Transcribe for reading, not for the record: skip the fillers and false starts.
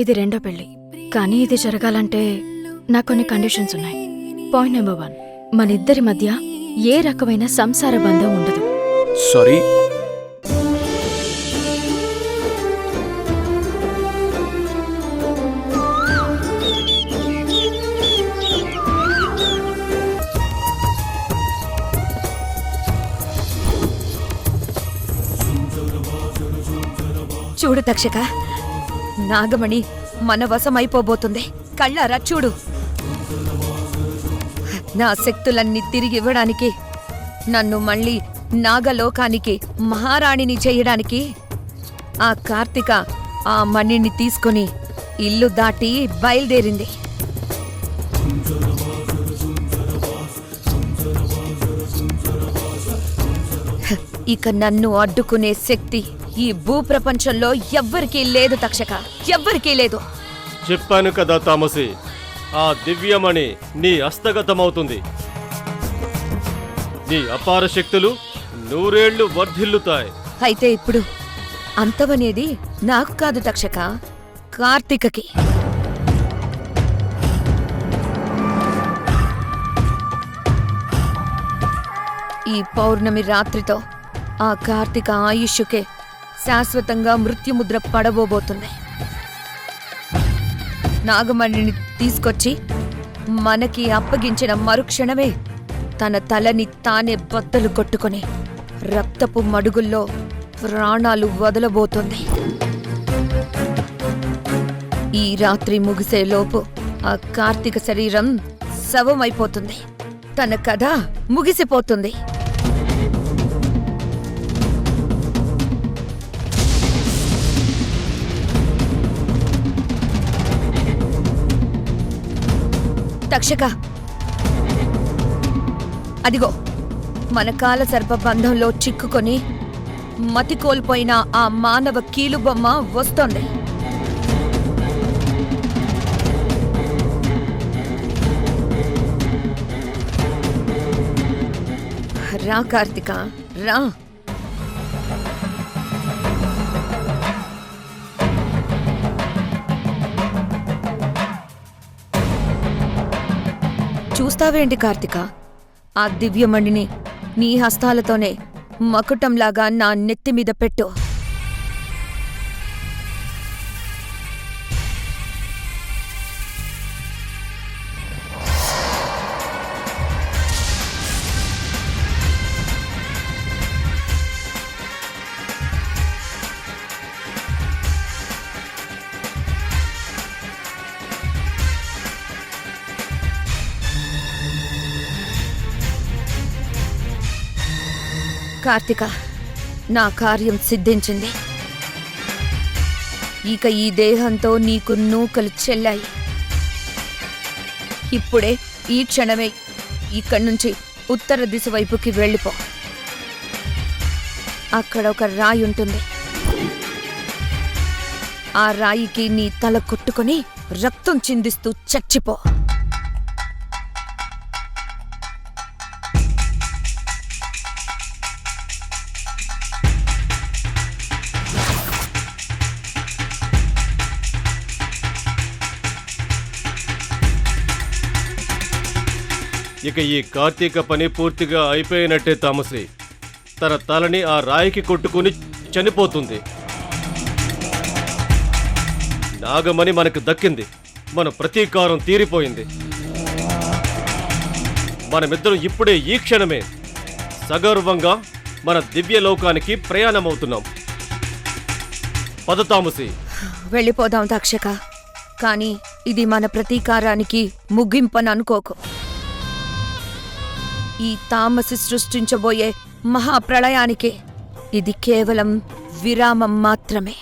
ఇది రెండో పెళ్లి. కానీ ఇది జరగాలంటే నాకు కొన్ని కండిషన్స్ ఉన్నాయి. పాయింట్ నెంబర్ 1, మనిద్దరి మధ్య ఏ రకమైన సంసార బంధం ఉండదు. సారీ, చూడు తక్షక, నాగమణి మన వశమైపోబోతుంది. కళ్ళారా చూడు. నా శక్తులన్నీ తిరిగివ్వడానికి, నన్ను మళ్ళీ నాగలోకానికి మహారాణిని చేయడానికి ఆ కార్తిక ఆ మణిని తీసుకుని ఇల్లు దాటి బయలుదేరింది. ఇక నన్ను అడ్డుకునే శక్తి ఈ భూప్రపంచంలో ఎవ్వరికీ లేదు తక్షక, ఎవ్వరికీ లేదు. చెప్పాను కదా తామసి, ఆ దివ్యమణి నీ హస్తగతమవుతుంది. నీ అపార శక్తులు 100 ఏళ్లు వర్ధిల్లుతాయి. అయితే ఇప్పుడు అంతమనేది నాకు కాదు తక్షక, కార్తికకి. ఈ పౌర్ణమి రాత్రితో ఆ కార్తిక ఆయుష్కే శాశ్వతంగా మృత్యుముద్ర పడబోబోతుంది. నాగమణిని తీసుకొచ్చి మనకి అప్పగించిన మరుక్షణమే తన తలని తానే బద్దలు కొట్టుకొని రక్తపు మడుగుల్లో ప్రాణాలు వదలబోతుంది. ఈ రాత్రి ముగిసేలోపు ఆ కార్తీక శరీరం శవమైపోతుంది. తన కథ ముగిసిపోతుంది. తక్షక, అదిగో మన కాల సర్ప బంధంలో చిక్కుకొని మతి కోల్పోయిన ఆ మానవ కీలుబొమ్మ వస్తోంది. రా కార్తిక, రా. చూస్తావేంటి కార్తిక, ఆ దివ్యమణిని నీ హస్తాలతోనే మకుటంలాగా నా నెత్తిమీద పెట్టు. కార్తిక, నా కార్యం సిద్ధించింది. ఇక ఈ దేహంతో నీకు నూకలు చెల్లాయి. ఇప్పుడే ఈ క్షణమే ఇక్కడి నుంచి ఉత్తర దిశ వైపుకి వెళ్ళిపో. అక్కడ ఒక రాయి ఉంటుంది. ఆ రాయికి నీ తల కొట్టుకొని రక్తం చిందిస్తూ చచ్చిపో. ఇక ఈ కార్తీక పని పూర్తిగా అయిపోయినట్టే తామసి. తన తలని ఆ రాయికి కొట్టుకుని చనిపోతుంది. నాగమణి మనకు దక్కింది. మన ప్రతీకారం తీరిపోయింది. మనమిద్దరం ఇప్పుడే ఈ క్షణమే సగర్వంగా మన దివ్యలోకానికి ప్రయాణమవుతున్నాం. పద తామసి, వెళ్ళిపోదాం తక్షక. కానీ ఇది మన ప్రతీకారానికి ముగింపని అనుకోకు. ఈ తామసి సృష్టించబోయే మహాప్రళయానికి ఇది కేవలం విరామం మాత్రమే.